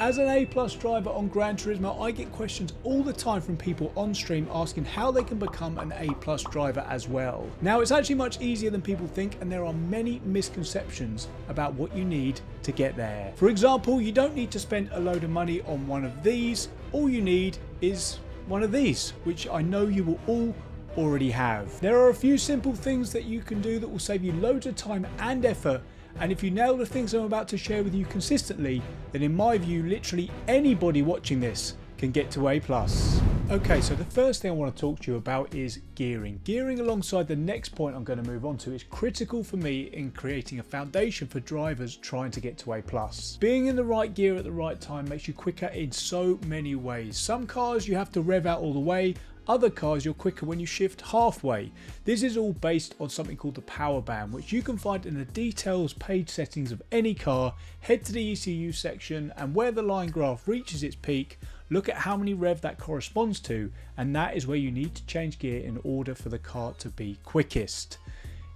as an A+ driver on Gran Turismo, I get questions all the time from people on stream asking how they can become an A+ driver as well. Now, it's actually much easier than people think, and there are many misconceptions about what you need to get there. For example, you don't need to spend a load of money on one of these. All you need is one of these, which I know you will all already have. There are a few simple things that you can do that will save you loads of time and effort, and if you nail the things I'm about to share with you consistently, then in my view literally anybody watching this can get to A+. Okay, so the first thing I want to talk to you about is gearing. Gearing, alongside the next point I'm going to move on to, is critical for me in creating a foundation for drivers trying to get to A+. Being in the right gear at the right time makes you quicker in so many ways. Some cars you have to rev out all the way, other cars you're quicker when you shift halfway. This is all based on something called the power band, which you can find in the details page settings of any car. Head to the ECU section, and where the line graph reaches its peak, look at how many rev that corresponds to, and that is where you need to change gear in order for the car to be quickest.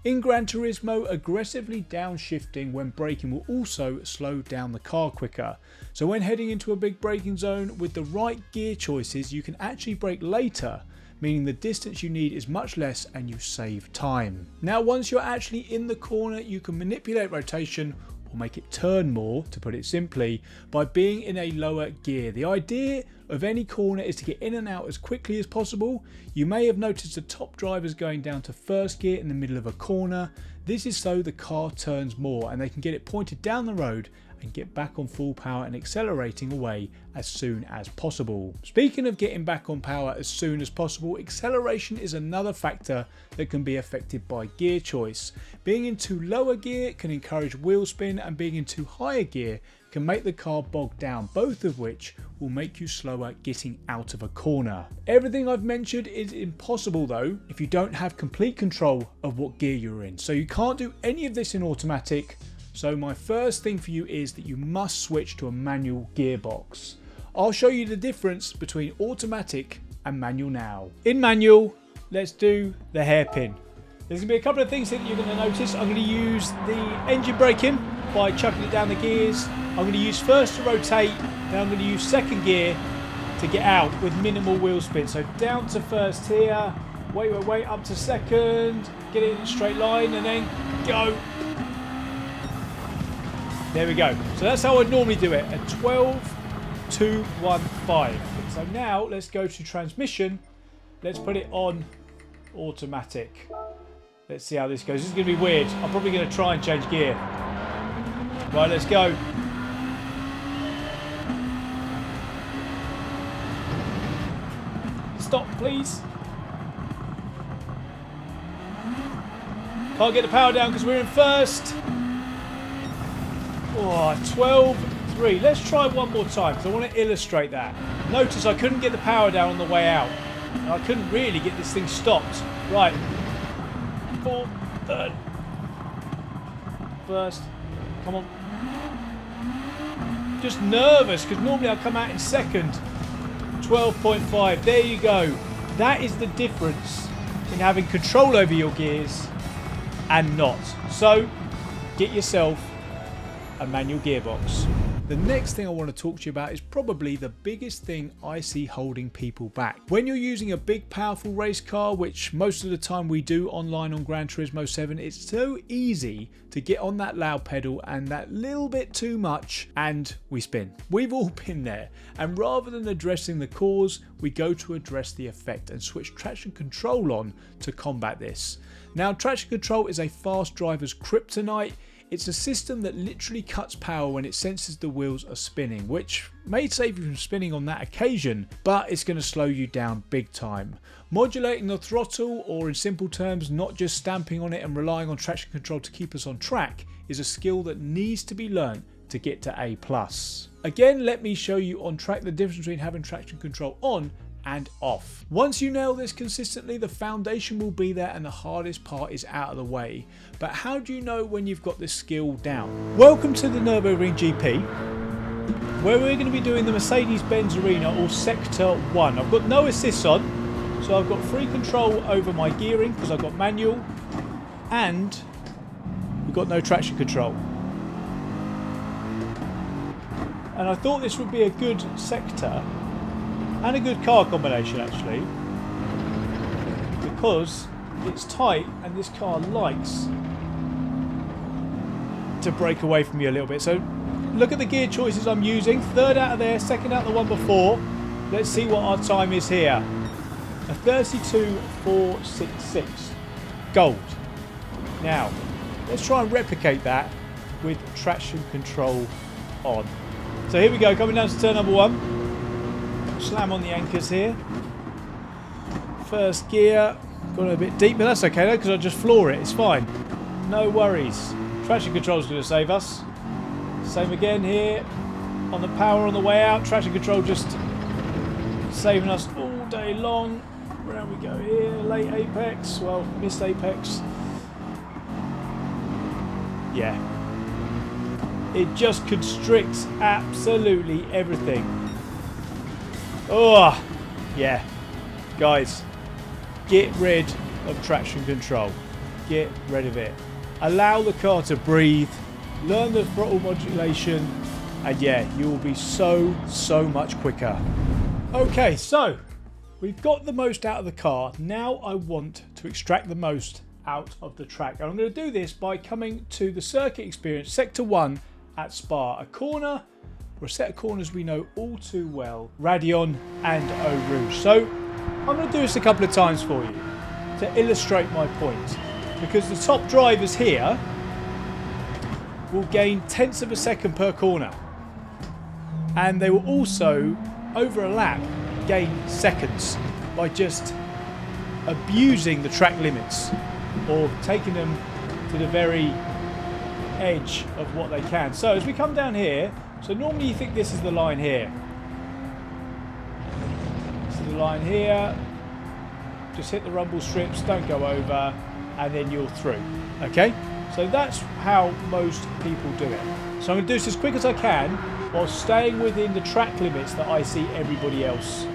In Gran Turismo, aggressively downshifting when braking will also slow down the car quicker. So when heading into a big braking zone, with the right gear choices, you can actually brake later, meaning the distance you need is much less and you save time. Now, once you're actually in the corner, you can manipulate rotation, or make it turn more, to put it simply, by being in a lower gear. The idea of any corner is to get in and out as quickly as possible. You may have noticed the top drivers going down to first gear in the middle of a corner. This is so the car turns more and they can get it pointed down the road and get back on full power and accelerating away as soon as possible. Speaking of getting back on power as soon as possible, acceleration is another factor that can be affected by gear choice. Being into lower gear can encourage wheel spin, and being into higher gear can make the car bog down, both of which will make you slower getting out of a corner. Everything I've mentioned is impossible though if you don't have complete control of what gear you're in. So you can't do any of this in automatic. So my first thing for you is that you must switch to a manual gearbox. I'll show you the difference between automatic and manual now. In manual, let's do the hairpin. There's going to be a couple of things that you're going to notice. I'm going to use the engine braking by chucking it down the gears. I'm going to use first to rotate, then I'm going to use second gear to get out with minimal wheel spin. So down to first here, wait, up to second, get it in a straight line and then go. There we go. So that's how I'd normally do it, a 12, 2, 1, 5. So now let's go to transmission. Let's put it on automatic. Let's see how this goes. This is going to be weird. I'm probably going to try and change gear. Right, let's go. Stop, please. Can't get the power down because we're in first. Oh, 12-3. Let's try one more time because I want to illustrate that. Notice I couldn't get the power down on the way out. And I couldn't really get this thing stopped. Right. 4, 3rd. First. Come on. Just nervous because normally I come out in second. 12.5. There you go. That is the difference in having control over your gears and not. So, get yourself a manual gearbox. The next thing I want to talk to you about is probably the biggest thing I see holding people back. When you're using a big powerful race car, which most of the time we do online on Gran Turismo 7, it's so easy to get on that loud pedal and that little bit too much and we spin. We've all been there, and rather than addressing the cause, we go to address the effect and switch traction control on to combat this. Now, traction control is a fast driver's kryptonite. It's a system that literally cuts power when it senses the wheels are spinning, which may save you from spinning on that occasion, but it's going to slow you down big time. Modulating the throttle, or in simple terms, not just stamping on it and relying on traction control to keep us on track, is a skill that needs to be learnt to get to A+. Again, let me show you on track the difference between having traction control on and off. Once you nail this consistently, the foundation will be there and the hardest part is out of the way. But how do you know when you've got this skill down? Welcome to the Nürburgring GP, where we're going to be doing the Mercedes-Benz Arena, or Sector 1. I've got no assists on, so I've got free control over my gearing because I've got manual, and we've got no traction control. And I thought this would be a good sector and a good car combination actually, because it's tight and this car likes to break away from you a little bit. So look at the gear choices I'm using. Third out of there, second out of the one before. Let's see what our time is here. A 32.466. Gold. Now, let's try and replicate that with traction control on. So here we go, coming down to turn number 1. Slam on the anchors here. First gear. Gone a bit deep, but that's okay though, because I'll just floor it. It's fine. No worries. Traction control is going to save us. Same again here. On the power on the way out. Traction control just saving us all day long. Around we go here. Late apex. Well, missed apex. Yeah. It just constricts absolutely everything. Oh, yeah. Guys, get rid of traction control. Get rid of it. Allow the car to breathe. Learn the throttle modulation. And yeah, you will be so much quicker. Okay, so we've got the most out of the car. Now I want to extract the most out of the track. And I'm going to do this by coming to the circuit experience, Sector 1 at Spa. A corner, or a set of corners we know all too well, Radion and Eau Rouge. So I'm going to do this a couple of times for you to illustrate my point. Because the top drivers here will gain tenths of a second per corner. And they will also, over a lap, gain seconds by just abusing the track limits or taking them to the very edge of what they can. So as we come down here, so normally you think this is the line here. This is the line here. Just hit the rumble strips, don't go over, and then you're through. Okay? So that's how most people do it. So I'm going to do this as quick as I can while staying within the track limits that I see everybody else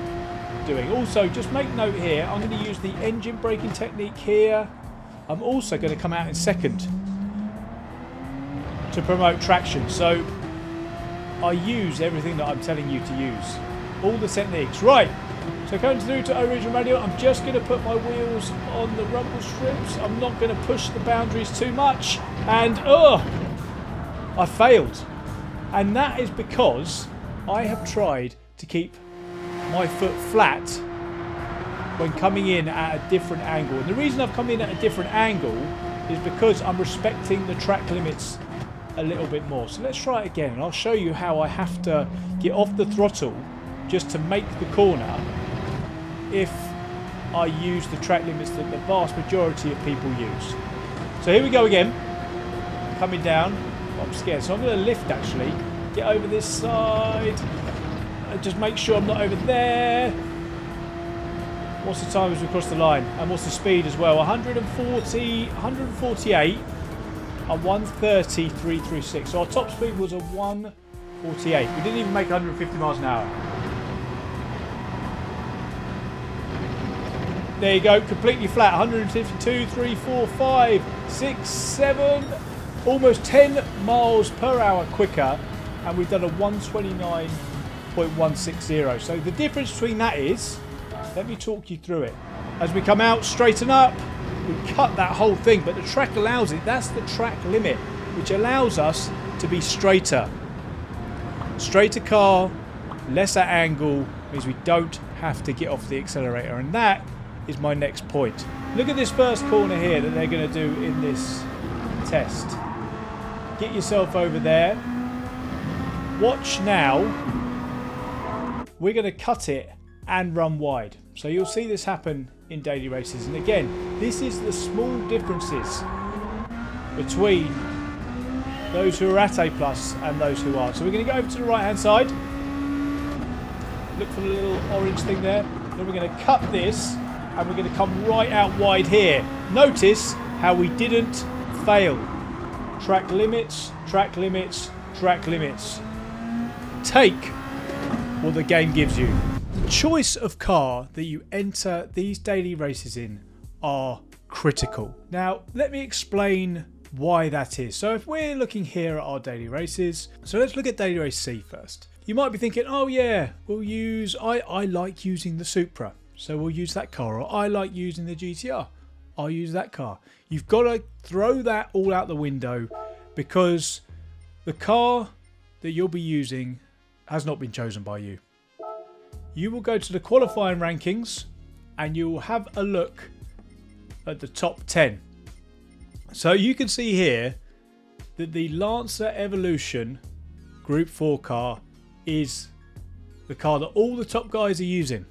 doing. Also, just make note here, I'm going to use the engine braking technique here. I'm also going to come out in second to promote traction. So I use everything that I'm telling you to use. All the techniques. Right. So going through to original radio, I'm just going to put my wheels on the rumble strips. I'm not going to push the boundaries too much. And, I failed. And that is because I have tried to keep my foot flat when coming in at a different angle. And the reason I've come in at a different angle is because I'm respecting the track limits a little bit more. So let's try it again. And I'll show you how I have to get off the throttle just to make the corner if I use the track limits that the vast majority of people use. So here we go again. Coming down. I'm scared. So I'm going to lift actually. Get over this side. And just make sure I'm not over there. What's the time as we cross the line? And what's the speed as well? 140, 148 and 130.336. So our top speed was a 148. We didn't even make 150 miles an hour. There you go, completely flat. 152, 3, 4, 5, 6, 7, almost 10 miles per hour quicker, and we've done a 129.160. So the difference between that is, let me talk you through it. As we come out, straighten up, we cut that whole thing, but the track allows it. That's the track limit, which allows us to be straighter. Straighter car, lesser angle, means we don't have to get off the accelerator, and that is my next point. Look at this first corner here that they're going to do in this test. Get yourself over there. Watch now. We're going to cut it and run wide. So you'll see this happen in daily races. And again, this is the small differences between those who are at A+ and those who aren't. So we're going to go over to the right hand side. Look for the little orange thing there. Then we're going to cut this and we're going to come right out wide here. Notice how we didn't fail. Track limits, track limits, track limits. Take what the game gives you. The choice of car that you enter these daily races in are critical. Now, let me explain why that is. So if we're looking here at our daily races, so let's look at daily race C first. you might be thinking, oh yeah, I like using the Supra, so we'll use that car. Or I like using the GTR, I'll use that car. You've got to throw that all out the window, because the car that you'll be using has not been chosen by you. You will go to the qualifying rankings and you will have a look at the top 10. So you can see here that the Lancer Evolution Group 4 car is the car that all the top guys are using.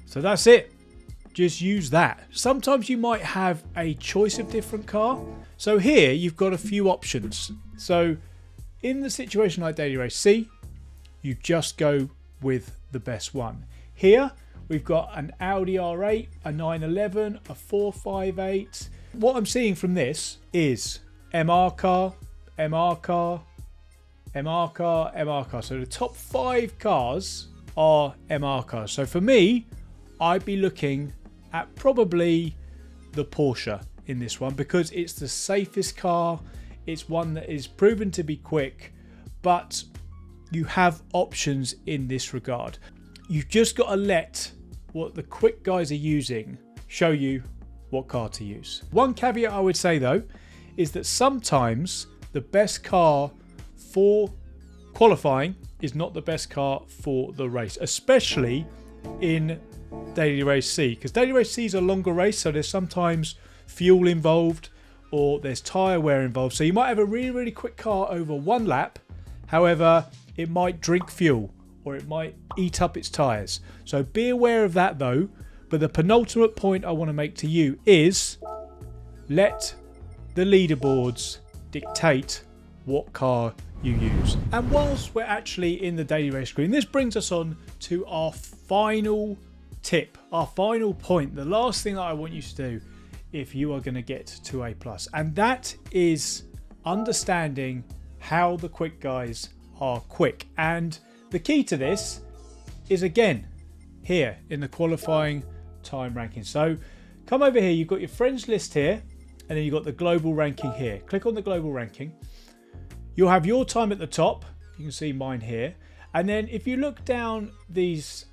So that's it. Just use that. Sometimes you might have a choice of different car. So here you've got a few options. So in the situation like Daily Race C, you just go with the best one. Here we've got an Audi R8, a 911, a 458. What I'm seeing from this is MR car, MR car, MR car, MR car. So the top 5 cars are MR cars. So for me, I'd be looking at probably the Porsche in this one, because it's the safest car. It's one that is proven to be quick, but you have options in this regard. You've just got to let what the quick guys are using show you what car to use. One caveat I would say though is that sometimes the best car for qualifying is not the best car for the race, especially in Daily Race C, because Daily Race C is a longer race, so there's sometimes fuel involved or there's tyre wear involved. So you might have a really, really quick car over one lap. However, it might drink fuel or it might eat up its tyres. So be aware of that though. But the penultimate point I want to make to you is let the leaderboards dictate what car you use. And whilst we're actually in the Daily Race screen, this brings us on to our final tip, our final point, the last thing that I want you to do if you are going to get to A+, and that is understanding how the quick guys are quick. And the key to this is again here in the qualifying time ranking. So come over here, you've got your friends list here, and then you've got the global ranking here. Click on the global ranking. You'll have your time at the top. You can see mine here. And then if you look down these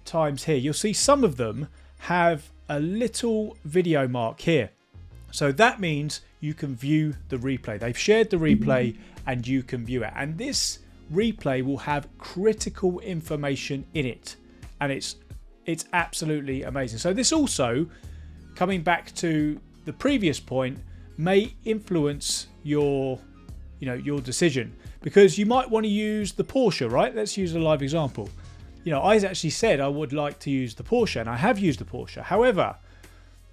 times here, you'll see some of them have a little video mark here. So that means you can view the replay. They've shared the replay and you can view it. And this replay will have critical information in it. And it's absolutely amazing. So this also, coming back to the previous point, may influence your decision, because you might want to use the Porsche, right? Let's use a live example. I actually said I would like to use the Porsche, and I have used the Porsche. However,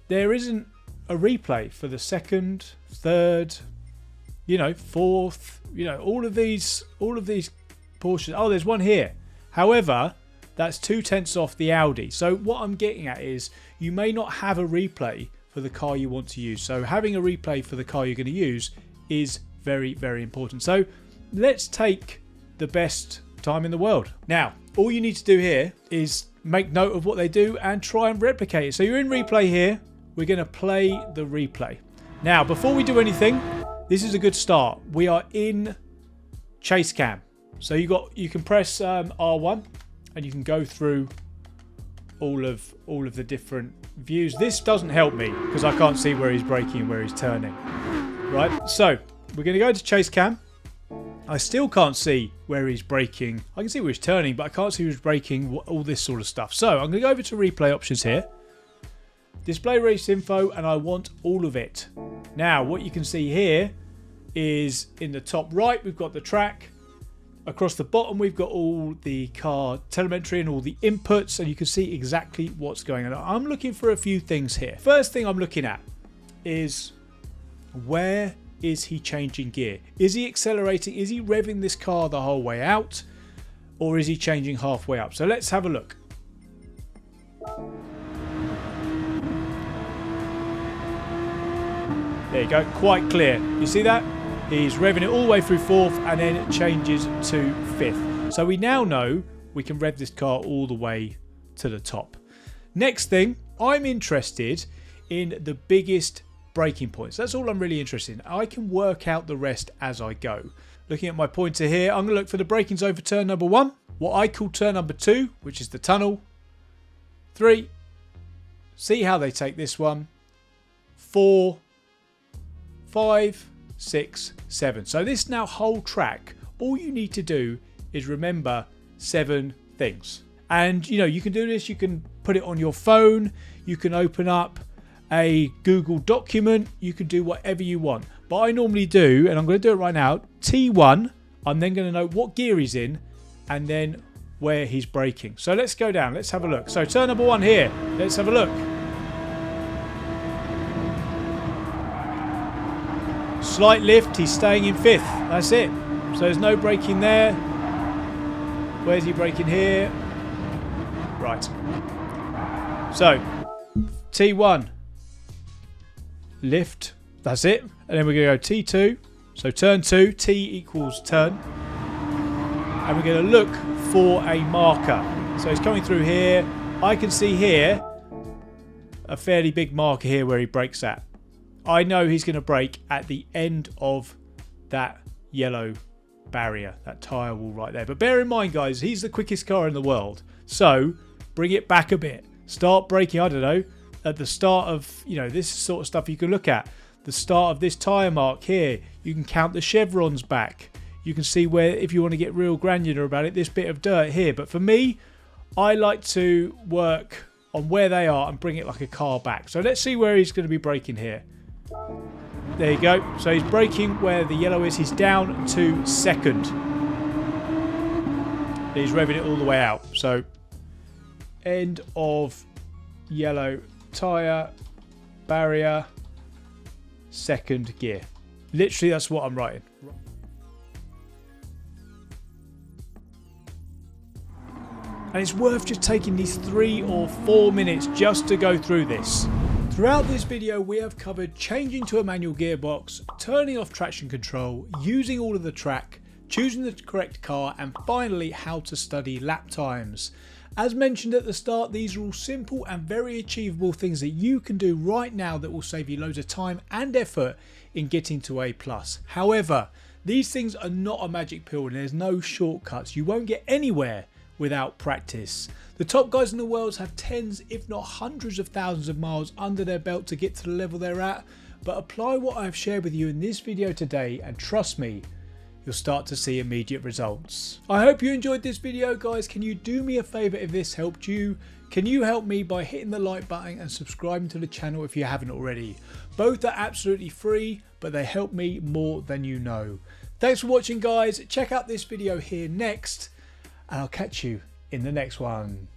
there isn't a replay for the second, third, fourth, all of these Porsches. Oh, there's one here. However, that's 2/10 off the Audi. So what I'm getting at is you may not have a replay for the car you want to use. So having a replay for the car you're going to use is very, very important. So let's take the best time in the world. Now, all you need to do here is make note of what they do and try and replicate it. So you're in replay here. We're going to play the replay. Now, before we do anything, this is a good start. We are in chase cam. So you can press R1 and you can go through all of the different views. This doesn't help me because I can't see where he's braking and where he's turning. Right? So we're going to go to chase cam. I still can't see where he's braking. I can see where he's turning, but I can't see where he's braking, all this sort of stuff. So I'm going to go over to replay options here. Display race info, and I want all of it. Now, what you can see here is in the top right, we've got the track. Across the bottom, we've got all the car telemetry and all the inputs, and you can see exactly what's going on. I'm looking for a few things here. First thing I'm looking at is where is he changing gear? Is he accelerating? Is he revving this car the whole way out? Or is he changing halfway up? So let's have a look. There you go, quite clear. You see that? He's revving it all the way through fourth and then it changes to fifth. So we now know we can rev this car all the way to the top. Next thing, I'm interested in the biggest braking points. That's all I'm really interested in. I can work out the rest as I go. Looking at my pointer here, I'm going to look for the braking zone for turn number 1. what I call turn number 2, which is the tunnel. 3, see how they take this one. 4, 5, 6, 7. So this now whole track, all you need to do is remember 7 things. And you know, you can do this, you can put it on your phone, you can open up a Google document, you can do whatever you want. But I normally do, and I'm going to do it right now, T1, I'm then going to know what gear he's in and then where he's braking. So let's go down, let's have a look. So turn number 1 here, let's have a look. Slight lift, he's staying in 5th, that's it. So there's no braking there. Where's he braking here? Right. So, T1, lift, that's it. And then we're going to go T2. So turn 2, T equals turn. And we're going to look for a marker. So he's coming through here. I can see here a fairly big marker here where he brakes at. I know he's going to brake at the end of that yellow barrier, that tyre wall right there. But bear in mind, guys, he's the quickest car in the world. So bring it back a bit. Start braking, I don't know, at the start of, you know, this sort of stuff you can look at. The start of this tyre mark here. You can count the chevrons back. You can see where, if you want to get real granular about it, this bit of dirt here. But for me, I like to work on where they are and bring it like a car back. So let's see where he's going to be braking here. There you go. So he's braking where the yellow is. He's down to 2nd. He's revving it all the way out. So end of yellow tyre, barrier, 2nd gear. Literally, that's what I'm writing. And it's worth just taking these 3 or 4 minutes just to go through this. Throughout this video, we have covered changing to a manual gearbox, turning off traction control, using all of the track, choosing the correct car, and finally how to study lap times. As mentioned at the start, these are all simple and very achievable things that you can do right now that will save you loads of time and effort in getting to A+. However, these things are not a magic pill and there's no shortcuts. You won't get anywhere without practice. The top guys in the world have tens if not hundreds of thousands of miles under their belt to get to the level they're at, but apply what I have shared with you in this video today and trust me, you'll start to see immediate results. I hope you enjoyed this video, guys. Can you do me a favour if this helped you? Can you help me by hitting the like button and subscribing to the channel if you haven't already? Both are absolutely free, but they help me more than you know. Thanks for watching, guys. Check out this video here next, and I'll catch you in the next one.